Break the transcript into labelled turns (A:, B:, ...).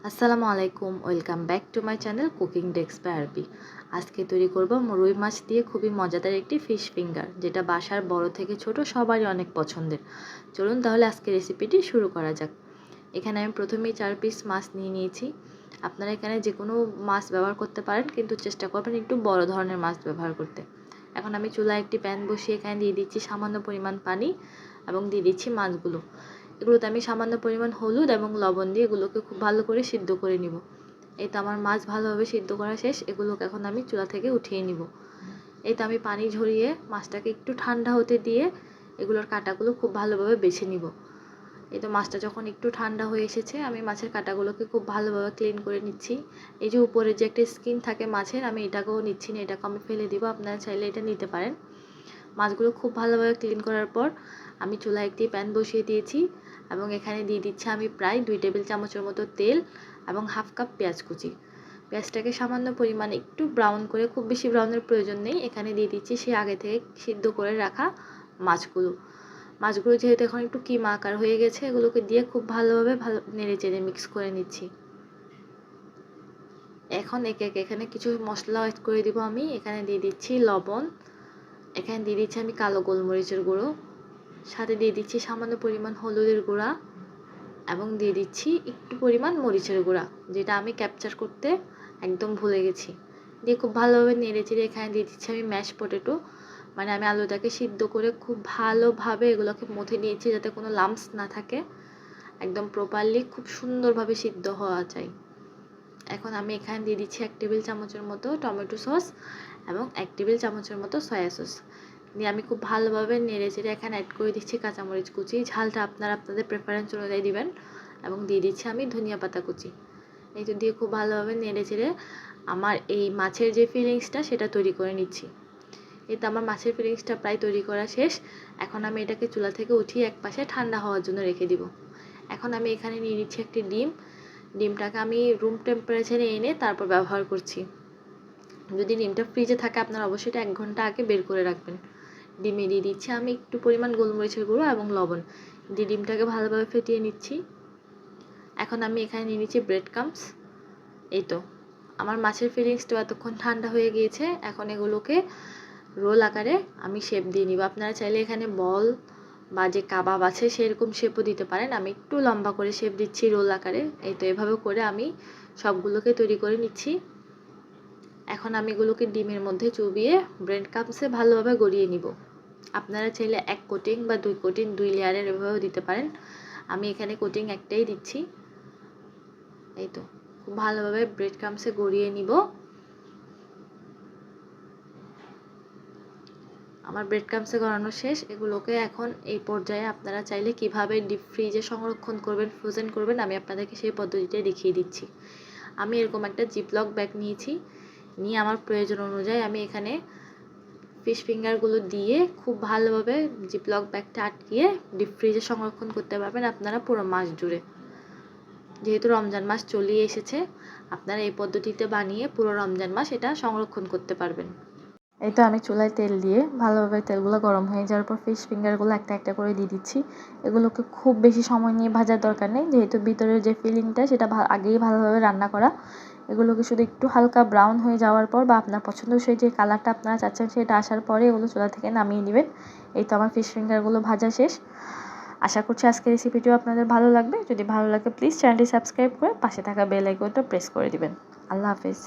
A: আসসালামু আলাইকুম, welcome back to my channel cooking desk by RB. আজকে তৈরি করব রুই মাছ দিয়ে খুবই মজাদার একটি ফিশ ফিঙ্গার, যেটা বাসার বড় থেকে ছোট সবারই অনেক পছন্দের। চলুন তাহলে আজকে রেসিপিটি শুরু করা যাক। এখানে আমি প্রথমেই 4 পিস মাছ নিয়ে নিয়েছি। আপনারা এখানে যে কোনো মাছ ব্যবহার করতে পারেন, কিন্তু চেষ্টা করবেন একটু বড় ধরনের মাছ ব্যবহার করতে। এখন আমি চুলায় একটি প্যান বসিয়ে এখানে দিয়ে দিচ্ছি সামান্য পরিমাণ পানি এবং দিয়ে দিচ্ছি মাছগুলো। এগুলোতে আমি সামান্য পরিমাণ হলুদ এবং লবণ দিয়ে এগুলোকে খুব ভালো করে সিদ্ধ করে নিব। এই তো আমার মাছ ভালোভাবে সিদ্ধ করা শেষ। এগুলোকে এখন আমি চুলা থেকে উঠিয়ে নিব। এই তো আমি পানি ঝরিয়ে মাছটাকে একটু ঠান্ডা হতে দিয়ে এগুলোর কাঁটাগুলো খুব ভালোভাবে বেছে নিব। এই তো মাছটা যখন একটু ঠান্ডা হয়ে এসেছে, আমি মাছের কাঁটাগুলোকে খুব ভালোভাবে ক্লিন করে নিচ্ছি। এই যে উপরে যে একটা স্কিন থাকে মাছের, আমি এটাকেও নিচ্ছি না, এটাকে আমি ফেলে দিব। আপনারা চাইলে এটা নিতে পারেন। মাছগুলো খুব ভালোভাবে ক্লিন করার পর আমি চুলায় একটি প্যান বসিয়ে দিয়েছি এবং এখানে দিয়ে দিচ্ছি আমি প্রায় 2 টেবিল চামচের মতো তেল এবং হাফ কাপ পেঁয়াজ কুচি। পেঁয়াজটাকে সামান্য পরিমাণে একটু ব্রাউন করে, খুব বেশি ব্রাউনের প্রয়োজন নেই। এখানে দিয়ে দিচ্ছি সে আগে থেকে সিদ্ধ করে রাখা মাছগুলো যেহেতু এখন একটু কিমা আকার হয়ে গেছে, এগুলোকে দিয়ে খুব ভালোভাবে নেড়ে চেড়ে মিক্স করে নিচ্ছি। এখন একে একে এখানে কিছু মশলা অ্যাড করে দিব আমি। এখানে দিয়ে দিচ্ছি লবণ, এখানে দিয়ে দিচ্ছি আমি কালো গোলমরিচের গুঁড়ো, সাথে দিয়ে দিচ্ছি সামান্য পরিমাণ হলুদের গুঁড়া এবং দিয়ে দিচ্ছি একটু পরিমাণ মরিচের গুঁড়া, যেটা আমি ক্যাপচার করতে একদম ভুলে গেছি। দিয়ে খুব ভালোভাবে নেড়ে চেড়ে এখানে দিয়ে দিচ্ছি আমি ম্যাশ পটেটো, মানে আমি আলুটাকে সিদ্ধ করে খুব ভালোভাবে এগুলোকে মথে নিয়েছি যাতে কোনো লাম্পস না থাকে, একদম প্রপারলি খুব সুন্দরভাবে সিদ্ধ হওয়া চাই। এখন আমি এখানে দিয়ে দিচ্ছি 1 টেবিল চামচের মতো টমেটো সস এবং 1 টেবিল চামচের মতো সয়া সস। দিয়ে আমি খুব ভালোভাবে নেড়ে চেড়ে এখানে অ্যাড করে দিচ্ছি কাঁচামরিচ কুচি, ঝালটা আপনারা আপনাদের প্রেফারেন্স অনুযায়ী দিবেন, এবং দিয়ে দিচ্ছি আমি ধনিয়া পাতা কুচি। এই তো দিয়ে খুব ভালোভাবে নেড়ে চেড়ে আমার এই মাছের যে ফিলিংসটা সেটা তৈরি করে নিচ্ছি। এই তো আমার মাছের ফিলিংসটা প্রায় তৈরি করা শেষ। এখন আমি এটাকে চুলা থেকে উঠিয়ে এক পাশে ঠান্ডা হওয়ার জন্য রেখে দিব। এখন আমি এখানে নিয়ে নিচ্ছি একটি ডিমটাকে আমি রুম টেম্পারেচারে এনে তারপর ব্যবহার করছি। যদি ডিমটা ফ্রিজে থাকে আপনারা অবশ্যই এটা 1 ঘন্টা আগে বের করে রাখবেন। ডিমে দিয়ে দিচ্ছি আমি একটু পরিমাণ গোলমরিচের গুঁড়ো এবং লবণ দিয়ে ডিমটাকে ভালোভাবে ফেটিয়ে নিচ্ছি। এখন আমি এখানে নিয়ে নিচ্ছি ব্রেড ক্রাম্বস। এই তো আমার মাছের ফিলিংসটা এতক্ষণ ঠান্ডা হয়ে গিয়েছে। এখন এগুলোকে রোল আকারে আমি শেপ দিয়ে নিব। আপনারা চাইলে এখানে বল বা যে কাবাব আছে সেরকম শেপও দিতে পারেন। আমি একটু লম্বা করে শেপ দিচ্ছি রোল আকারে। এই তো এভাবে করে আমি সবগুলোকে তৈরি করে নিচ্ছি। এখন আমি এগুলোকে ডিমের মধ্যে চুবিয়ে ব্রেড ক্রাম্বসে ভালোভাবে গড়িয়ে নিব। আপনারা চাইলে 1 কোটিং বা 2 কোটিং 2 লেয়ারের এভাবেও দিতে পারেন। আমি এখানে কোটিং একটাই দিচ্ছি। এই তো খুব ভালোভাবে ব্রেড ক্রাম্বসে গড়িয়ে নিব। আমার ব্রেড ক্রাম্বসে গড়ানো শেষ। এগুলোকে এখন এই পর্যায়ে আপনারা চাইলে কিভাবে ডিপ ফ্রিজে সংরক্ষণ করবেন, ফ্রোজেন করবেন, আমি আপনাদেরকে সেই পদ্ধতিটাই দেখিয়ে দিচ্ছি। আমি এরকম একটা জিপলক ব্যাগ নিয়েছি, নিয়ে আমার প্রয়োজন অনুযায়ী আমি এখানে ফিশ ফিঙ্গারগুলো দিয়ে খুব ভালোভাবে জিপলক ব্যাগটা আটকিয়ে ডিপ ফ্রিজে সংরক্ষণ করতে পারবেন আপনারা পুরো মাস জুড়ে। যেহেতু রমজান মাস চলেই এসেছে, আপনারা এই পদ্ধতিতে বানিয়ে পুরো রমজান মাস এটা সংরক্ষণ করতে পারবেন। এই তো আমি চুলায় তেল দিয়ে ভালোভাবে তেলগুলো গরম হয়ে যাওয়ার পর ফিশ ফিঙ্গারগুলো একটা একটা করে দিয়ে দিচ্ছি। এগুলোকে খুব বেশি সময় নিয়ে ভাজার দরকার নেই, যেহেতু ভিতরের যে ফিলিংটা সেটা আগেই ভালোভাবে রান্না করা। এগুলোকে শুধু একটু হালকা ব্রাউন হয়ে যাওয়ার পর বা আপনার পছন্দসই যে কালারটা আপনারা চাচ্ছেন সেটা আসার পরে এগুলো চুলা থেকে নামিয়ে নেবেন। এই তো আমার ফিশ ফিঙ্গারগুলো ভাজা শেষ। আশা করছি আজকের রেসিপিটিও আপনাদের ভালো লাগবে। যদি ভালো লাগে প্লিজ চ্যানেলটি সাবস্ক্রাইব করে পাশে থাকা বেল আইকনটা প্রেস করে দিবেন। আল্লাহ হাফেজ।